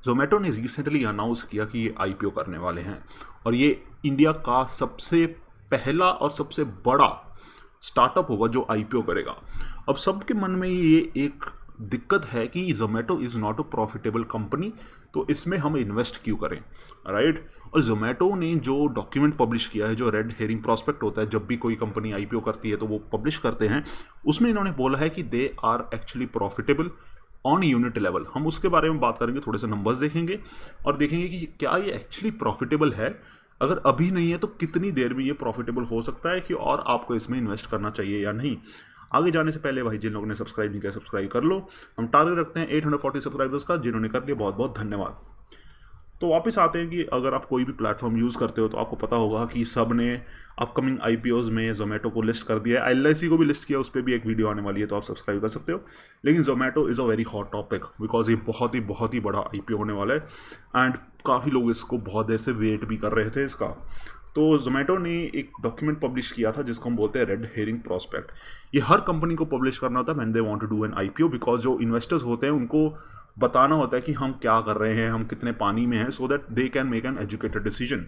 जोमेटो ने recently announce किया कि ये आईपीओ करने वाले हैं और ये इंडिया का सबसे पहला और सबसे बड़ा स्टार्टअप होगा जो आईपीओ करेगा। अब सबके मन में ये एक दिक्कत है कि Zomato is not a profitable company, तो इसमें हम इन्वेस्ट क्यों करें, राइट। और जोमेटो ने जो डॉक्यूमेंट पब्लिश किया है, जो रेड हेरिंग प्रॉस्पेक्ट होता है जब भी कोई कंपनी आईपीओ करती है तो वो पब्लिश करते हैं, उसमें इन्होंने बोला है कि they are actually profitable on unit level. हम उसके बारे में बात करेंगे, थोड़े से नंबर्स देखेंगे और देखेंगे कि क्या ये एक्चुअली प्रॉफिटेबल है। अगर अभी नहीं है तो कितनी देर में ये प्रॉफिटेबल हो सकता है कि और आपको इसमें इन्वेस्ट करना चाहिए या नहीं। आगे जाने से पहले भाई जिन लोगों ने सब्सक्राइब नहीं किया सब्सक्राइब कर लो। हम टारगेट रखते हैं 840 सब्सक्राइबर्स का, जिन्होंने कर लिया बहुत बहुत धन्यवाद। तो वापस आते हैं कि अगर आप कोई भी प्लेटफॉर्म यूज़ करते हो तो आपको पता होगा कि सब ने अपकमिंग आईपीओज में जोमेटो को लिस्ट कर दिया है, एलआईसी को भी लिस्ट किया, उस पर भी एक वीडियो आने वाली है तो आप सब्सक्राइब कर सकते हो। लेकिन Zomato is a very hot topic because ये बहुत ही बड़ा आईपीओ होने वाला है एंड काफ़ी लोग इसको बहुत देर से वेट भी कर रहे थे इसका। तो जोमेटो ने एक डॉक्यूमेंट पब्लिश किया था जिसको हम बोलते हैं रेड हेरिंग प्रॉस्पेक्ट। ये हर कंपनी को पब्लिश करना होता है when they want to do an IPO, because जो इन्वेस्टर्स होते हैं उनको बताना होता है कि हम क्या कर रहे हैं, हम कितने पानी में हैं, so that they can make an educated decision.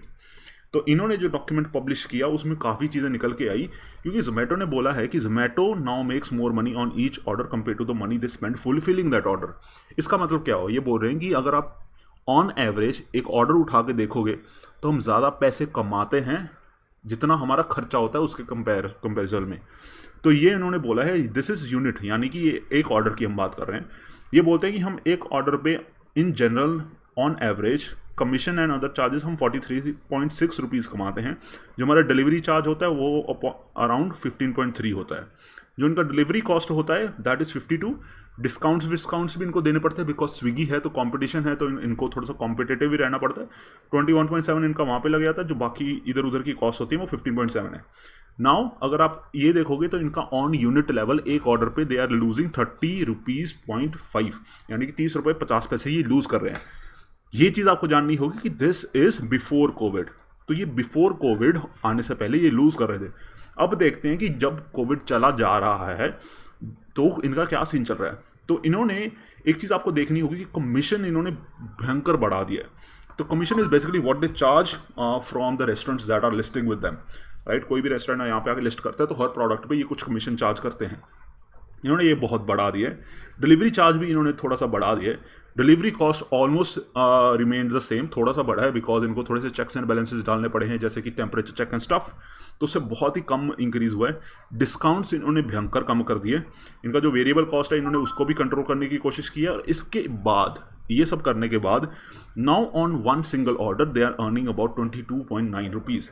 तो इन्होंने जो डॉक्यूमेंट पब्लिश किया उसमें काफ़ी चीज़ें निकल के आई, क्योंकि जोमेटो ने बोला है कि Zomato now makes more money on each order compare to the money they spend fulfilling that order. इसका मतलब क्या हो, ये बोल रहे हैं कि अगर आप ऑन एवरेज एक ऑर्डर उठा के देखोगे तो हम ज़्यादा पैसे कमाते हैं जितना हमारा खर्चा होता है उसके कंपेरिजन में। तो ये इन्होंने बोला है दिस इज़ यूनिट, यानी कि ये एक ऑर्डर की हम बात कर रहे हैं। ये बोलते हैं कि हम एक ऑर्डर पे in general on average commission and other charges हम 43.6 रुपीज़ कमाते हैं। जो हमारा डिलीवरी चार्ज होता है वो अराउंड 15.3 होता है। जो इनका डिलीवरी कॉस्ट होता है दैट इज़ 52। डिस्काउंट्स भी इनको देने पड़ते हैं बिकॉज स्विगी है तो कंपटीशन है, तो इनको थोड़ा सा कॉम्पिटेटिव भी रहना पड़ता है। 21.7 इनका वहाँ पे लग जाता है, जो बाकी इधर उधर की कॉस्ट होती है वो 15.7 है। नाउ अगर आप ये देखोगे तो इनका ऑन यूनिट लेवल एक ऑर्डर पे दे आर लूजिंग 30.5 रुपीज़, यानी कि 30 रुपये 50 पैसे ये लूज कर रहे हैं। ये चीज़ आपको जाननी होगी कि दिस इज बिफोर कोविड, तो ये बिफोर कोविड आने से पहले ये लूज कर रहे थे। अब देखते हैं कि जब कोविड चला जा रहा है तो इनका क्या सीन चल रहा है। तो इन्होंने एक चीज़ आपको देखनी होगी कि कमीशन इन्होंने भयंकर बढ़ा दिया है। तो commission is basically what they charge from the restaurants that are listing with them, right. कोई भी रेस्टोरेंट यहाँ पे आके लिस्ट करता है तो हर प्रोडक्ट पे ये कुछ कमीशन चार्ज करते हैं। इन्होंने ये बहुत बढ़ा दिया है। डिलीवरी चार्ज भी इन्होंने थोड़ा सा बढ़ा दिया है। Delivery cost almost remain the same, थोड़ा सा बढ़ा है बिकॉज इनको थोड़े से चेक्स एंड बैलेंसेस डालने पड़े हैं, जैसे कि टेम्परेचर चेक एंड स्टफ, तो उससे बहुत ही कम इंक्रीज हुआ है। डिस्काउंट्स इन्होंने भयंकर कम कर दिए। इनका जो वेरिएबल कॉस्ट है इन्होंने उसको भी कंट्रोल करने की कोशिश की है। और इसके बाद ये सब करने के बाद now on one single order they are earning about 22.9 rupees.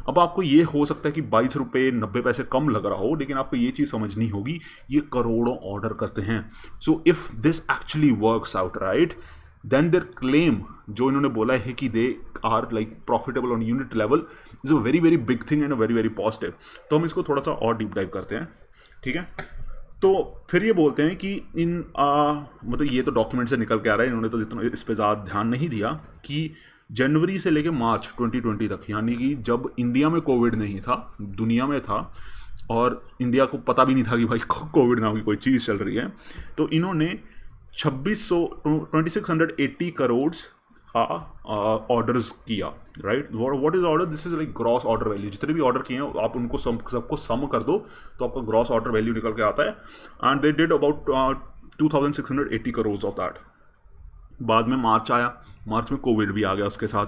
अब आपको ये हो सकता है कि 22 रुपये 90 पैसे कम लग रहा हो, लेकिन आपको ये चीज़ समझनी होगी ये करोड़ों ऑर्डर करते हैं। So if this actually works out right, then their claim जो इन्होंने बोला है कि they are like profitable on unit level is a very very big thing and a very very positive. तो हम इसको थोड़ा सा और डीप डाइव करते हैं, ठीक है। तो फिर ये बोलते हैं कि मतलब ये तो डॉक्यूमेंट से निकल के आ रहा है, इन्होंने तो इतना इस पर ज़्यादा ध्यान नहीं दिया कि जनवरी से लेकर मार्च 2020 तक, यानी कि जब इंडिया में कोविड नहीं था, दुनिया में था और इंडिया को पता भी नहीं था कि भाई कोविड नाम की कोई चीज़ चल रही है, तो इन्होंने 2680 करोड़ का ऑर्डर्स किया, right. What is order, this is like gross order value. जितने भी ऑर्डर किए हैं आप उनको सबको सम कर दो तो आपका ग्रॉस ऑर्डर वैल्यू निकल के आता है। And they did about 2680 crore of that. बाद में मार्च आया, मार्च में कोविड भी आ गया उसके साथ,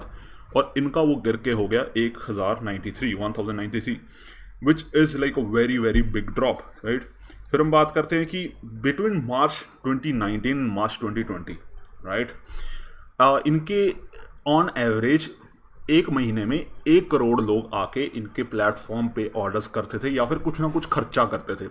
और इनका वो गिर के हो गया 1093 which is like a very very big drop, right. फिर हम बात करते हैं कि बिटवीन मार्च 2019 मार्च 2020, राइट, इनके ऑन एवरेज एक महीने में 1 करोड़ लोग आके इनके प्लेटफॉर्म पे ऑर्डर्स करते थे या फिर कुछ ना कुछ खर्चा करते थे,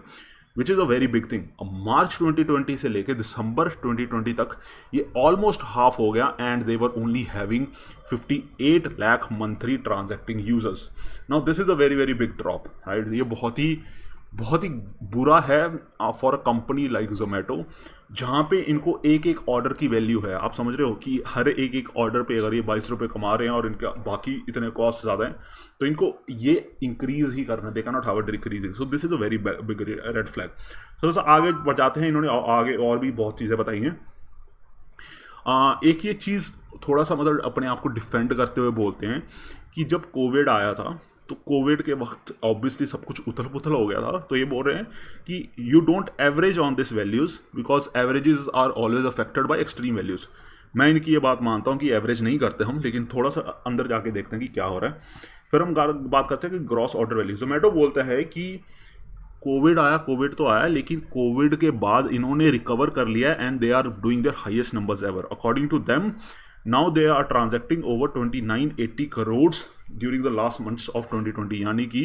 विच is a very big thing. अब मार्च 2020 से लेके दिसंबर 2020 तक ये ऑलमोस्ट हाफ हो गया and they were only having 58 lakh monthly transacting users. Now this is a very very big drop, right. ये बहुत ही बुरा है for a company like Zomato, जहाँ पे इनको एक एक ऑर्डर की वैल्यू है। आप समझ रहे हो कि हर एक ऑर्डर पे अगर ये 22 रुपये कमा रहे हैं और इनका बाकी इतने कॉस्ट ज़्यादा हैं, तो इनको ये इंक्रीज ही करना, they can not have a decreasing. So this is a very big red flag. थोड़ा सा आगे बढ़ जाते हैं, इन्होंने आगे और भी बहुत चीज़ें बताई हैं। एक ये चीज़ थोड़ा सा मतलब अपने आप को डिफेंड करते हुए बोलते हैं कि जब कोविड आया था तो कोविड के वक्त ऑब्वियसली सब कुछ उथल पुथल हो गया था, तो ये बोल रहे हैं कि you don't average on this values because averages are always affected by extreme values. मैं इनकी ये बात मानता हूँ कि एवरेज नहीं करते हम, लेकिन थोड़ा सा अंदर जाके देखते हैं कि क्या हो रहा है। फिर हम बात करते हैं कि ग्रॉस ऑर्डर वैल्यू। जोमेटो बोलते हैं कि कोविड तो आया, लेकिन कोविड के बाद इन्होंने रिकवर कर लिया and they are doing their highest numbers ever according to them. Now they are transacting over 2980 crore during the last months of 2020, यानी कि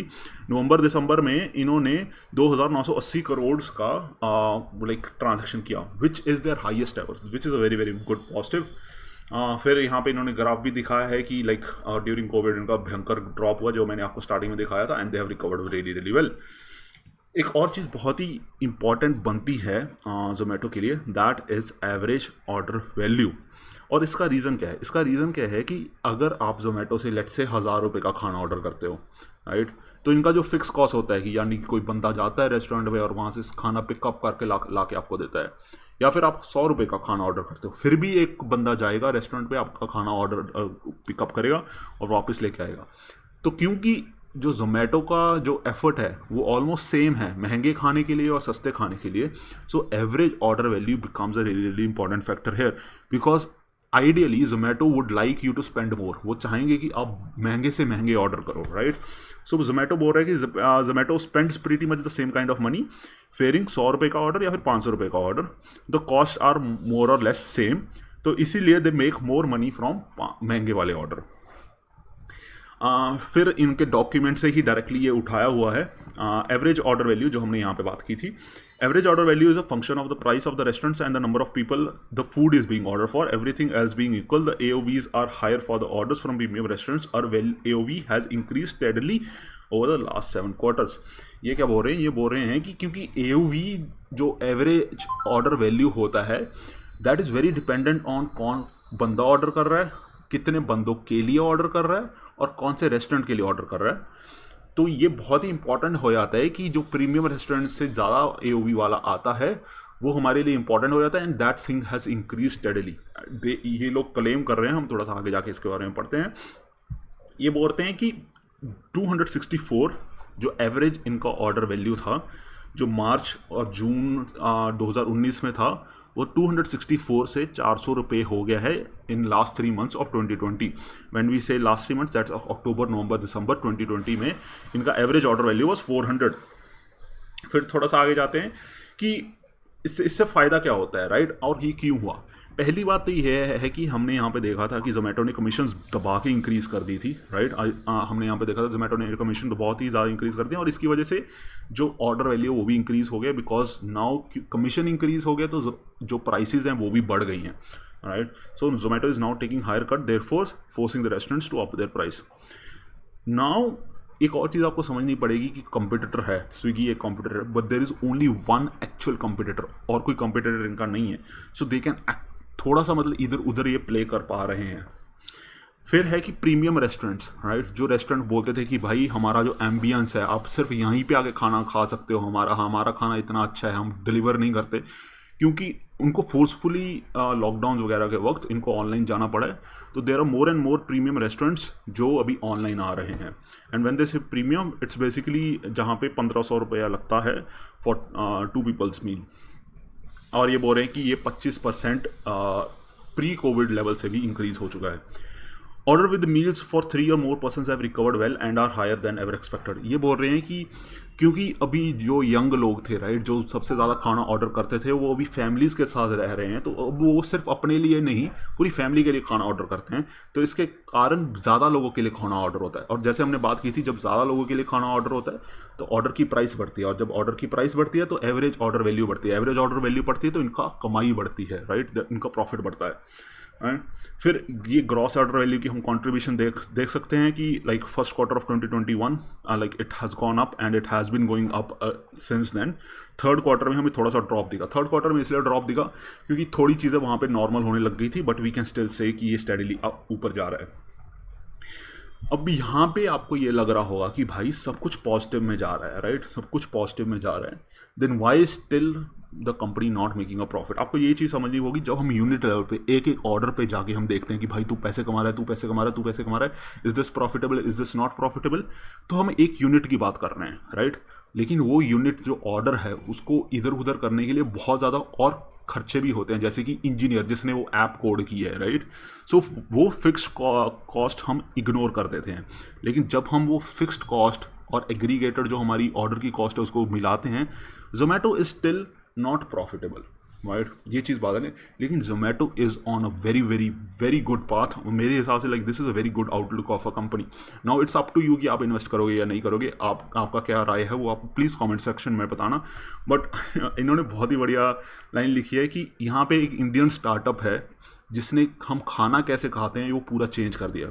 नवंबर दिसंबर में इन्होंने 2980 करोड़ का लाइक ट्रांजैक्शन किया, which is their highest ever, which is a very very good positive. फिर यहाँ पे इन्होंने ग्राफ भी दिखाया है कि लाइक ड्यूरिंग कोविड इनका भयंकर ड्रॉप हुआ, जो मैंने आपको स्टार्टिंग में दिखाया था, and they have recovered really really well. एक और चीज़ बहुत ही इंपॉर्टेंट बनती है जोमेटो के लिए, that is average order value. और इसका रीज़न क्या है? इसका रीज़न क्या है कि अगर आप जोमेटो से लेट से 1000 रुपये का खाना ऑर्डर करते हो, राइट, तो इनका जो फिक्स कॉस्ट होता है कि यानी कि कोई बंदा जाता है रेस्टोरेंट में और वहाँ से खाना पिकअप करके ला के आपको देता है, या फिर आप 100 रुपये का खाना ऑर्डर करते हो, फिर भी एक बंदा जाएगा रेस्टोरेंट पे आपका खाना ऑर्डर पिकअप करेगा और वापस लेके आएगा। तो क्योंकि जो जोमेटो का जो एफर्ट है वो ऑलमोस्ट सेम है महंगे खाने के लिए और सस्ते खाने के लिए, so average order value becomes a really important factor here, because ideally Zomato would like you to spend more. वो चाहेंगे कि आप महंगे से महंगे ऑर्डर करो, राइट। सो जोमेटो बोल रहा है कि Zomato spends pretty much the same kind of money fairing 100 रुपये का ऑर्डर या फिर 500 रुपये का order, the cost are more और लेस सेम, तो इसीलिए they make more money from महंगे वाले ऑर्डर। फिर इनके डॉक्यूमेंट से ही डायरेक्टली ये उठाया हुआ है एवरेज ऑर्डर वैल्यू, जो हमने यहाँ पे बात की थी। Average order value is a function of the price of the restaurants and the number of people the food is being ordered for, everything else being equal the AOVs are higher for the orders from premium restaurants और AOV has increase steadily over the last 7 quarters. ये क्या बोल रहे हैं? ये बोल रहे हैं कि क्योंकि AOV जो एवरेज ऑर्डर वैल्यू होता है that is very dependent on कौन बंदा ऑर्डर कर रहा है, कितने बंदों के लिए ऑर्डर कर रहा है और कौन से रेस्टोरेंट के लिए ऑर्डर कर रहा है। तो ये बहुत ही इंपॉर्टेंट हो जाता है कि जो प्रीमियम रेस्टोरेंट से ज़्यादा AOV वाला आता है वो हमारे लिए इंपॉर्टेंट हो जाता है, and that thing has increase steadily. ये लोग क्लेम कर रहे हैं, हम थोड़ा सा आगे जाके इसके बारे में पढ़ते हैं। ये बोलते हैं कि 264 जो एवरेज इनका ऑर्डर वैल्यू था, जो मार्च और जून 2019 में था, वो 264 से 400 रुपये हो गया है in last 3 months of 2020। When we say last 3 months that's October November December 2020 में इनका एवरेज ऑर्डर वैल्यू वाज 400। फिर थोड़ा सा आगे जाते हैं कि इससे फ़ायदा क्या होता है, राइट, और ये क्यों हुआ। पहली बात तो ये है कि हमने यहाँ पे देखा था कि जोमेटो ने कमीशंस दबा के इंक्रीज़ कर दी थी, राइट। हमने यहाँ पे देखा था जोमेटो ने कमीशन तो बहुत ही ज़्यादा इंक्रीज़ कर दिया और इसकी वजह से जो ऑर्डर वैल्यू वो भी इंक्रीज़ हो गया, बिकॉज नाउ कमीशन इंक्रीज़ हो गया तो जो प्राइसेस हैं वो भी बढ़ गई हैं, right. So Zomato is now taking higher cut, therefore forcing the restaurants to up their price. Now एक और चीज़ आपको समझनी पड़ेगी कि कंपटीटर है, स्विगी एक कंपटीटर है, but there is only one actual competitor, और कोई कंपटीटर इनका नहीं है। सो दे कैन थोड़ा सा मतलब इधर उधर ये प्ले कर पा रहे हैं। फिर है कि प्रीमियम रेस्टोरेंट्स, राइट, जो रेस्टोरेंट बोलते थे कि भाई हमारा जो एम्बियंस है आप सिर्फ यहीं पे आके खाना खा सकते हो, हमारा खाना इतना अच्छा है, हम डिलीवर नहीं करते, क्योंकि उनको फोर्सफुली लॉकडाउन वगैरह के वक्त इनको ऑनलाइन जाना पड़ा है। तो there are more and more premium restaurants जो अभी ऑनलाइन आ रहे हैं, एंड व्हेन दे से प्रीमियम इट्स बेसिकली जहाँ पे 1500 रुपया लगता है फॉर 2 पीपल्स मील, और ये बोल रहे हैं कि ये 25% प्री कोविड लेवल से भी इंक्रीज हो चुका है। ऑर्डर विद मील्स फॉर 3 और more persons have recovered well and are higher than ever expected. ये बोल रहे हैं कि क्योंकि अभी जो यंग लोग थे, राइट, जो सबसे ज़्यादा खाना ऑर्डर करते थे वो अभी फैमिलीज़ के साथ रह रहे हैं, तो अब वो सिर्फ अपने लिए नहीं पूरी फैमिली के लिए खाना ऑर्डर करते हैं, तो इसके कारण ज़्यादा लोगों के लिए खाना ऑर्डर होता है। और जैसे हमने बात की थी, जब ज़्यादा लोगों के लिए खाना ऑर्डर होता है तो ऑर्डर की प्राइस बढ़ती है, और जब ऑर्डर की प्राइस बढ़ती है तो एवरेज ऑर्डर वैल्यू बढ़ती है, एवरेज ऑर्डर वैल्यू बढ़ती है तो इनका कमाई बढ़ती है, राइट, इनका प्रॉफिट बढ़ता है। फिर ये ग्रॉस ऑर्डर वैल्यू की हम कंट्रीब्यूशन देख सकते हैं कि like first quarter of 2021 like it has gone up and it has been going up since then. Third quarter में हमें थोड़ा सा ड्रॉप दिखा, थर्ड क्वार्टर में इसलिए ड्रॉप दिखा क्योंकि थोड़ी चीज़ें वहाँ पे नॉर्मल होने लग गई थी, but we can still say कि ये स्टेडीली ऊपर जा रहा है। अब यहाँ पे आपको ये लग रहा होगा कि भाई सब कुछ पॉजिटिव में जा रहा है, राइट, सब कुछ पॉजिटिव में जा रहा है, then why still the company not making a profit. आपको ये चीज़ समझनी होगी, जब हम यूनिट लेवल पे एक एक ऑर्डर पे जाके हम देखते हैं कि भाई तू पैसे कमा रहा है, तू पैसे कमा रहा है, तू पैसे कमा रहा है, is this profitable, is this not profitable, तो हम एक यूनिट की बात कर रहे हैं, राइट। लेकिन वो यूनिट जो ऑर्डर है उसको इधर उधर करने के लिए बहुत ज़्यादा और खर्चे भी होते हैं, जैसे कि इंजीनियर जिसने वो ऐप कोड की है, राइट। सो वो फिक्स्ड कॉस्ट हम इग्नोर कर देते हैं, लेकिन जब हम वो फिक्स्ड कॉस्ट और एग्रीगेटेड जो हमारी ऑर्डर की कॉस्ट है उसको मिलाते हैं, Zomato is still not profitable, right. ये चीज़ बात है, लेकिन Zomato is on a very very very good path मेरे हिसाब से। Like this is a very good outlook of a company. Now it's up to you कि आप इन्वेस्ट करोगे या नहीं करोगे, आपका क्या राय है वो आप प्लीज़ कमेंट सेक्शन में बताना। बट इन्होंने बहुत ही बढ़िया लाइन लिखी है कि यहाँ पे एक इंडियन स्टार्टअप है जिसने हम खाना कैसे खाते हैं वो पूरा चेंज कर दिया,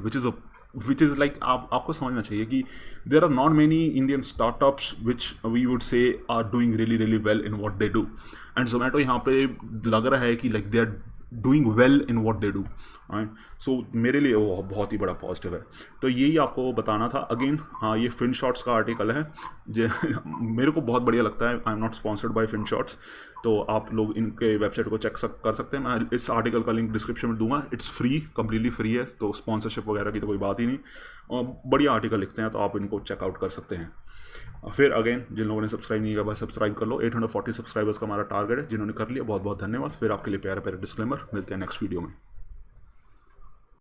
विच इज़ लाइक आपको समझना चाहिए कि there are not many Indian startups which we would say are doing really really well in what they do, and Zomato यहाँ पे लग रहा है कि like they are doing well in what they do, so मेरे लिए वो बहुत ही बड़ा पॉजिटिव है। तो यही आपको बताना था। अगेन हाँ, ये फिन शॉर्ट्स का आर्टिकल है जो मेरे को बहुत बढ़िया लगता है। I am not sponsored by fin shorts, तो आप लोग इनके वेबसाइट को चेक कर सकते हैं। मैं इस आर्टिकल का लिंक डिस्क्रिप्शन में दूंगा। इट्स फ्री, कम्प्लीटली फ्री है, तो स्पॉन्सरशिप वगैरह की तो कोई बात ही नहीं, और बढ़िया आर्टिकल लिखते हैं, तो आप इनको चेकआउट कर सकते हैं। फिर अगेन जिन लोगों ने सब्सक्राइब नहीं किया बस सब्सक्राइब कर लो। 840 सब्सक्राइबर्स का हमारा टारगेट है, जिन्होंने कर लिया बहुत बहुत धन्यवाद। फिर आपके लिए प्यारे प्यारे डिस्क्लेमर, मिलते हैं नेक्स्ट वीडियो में।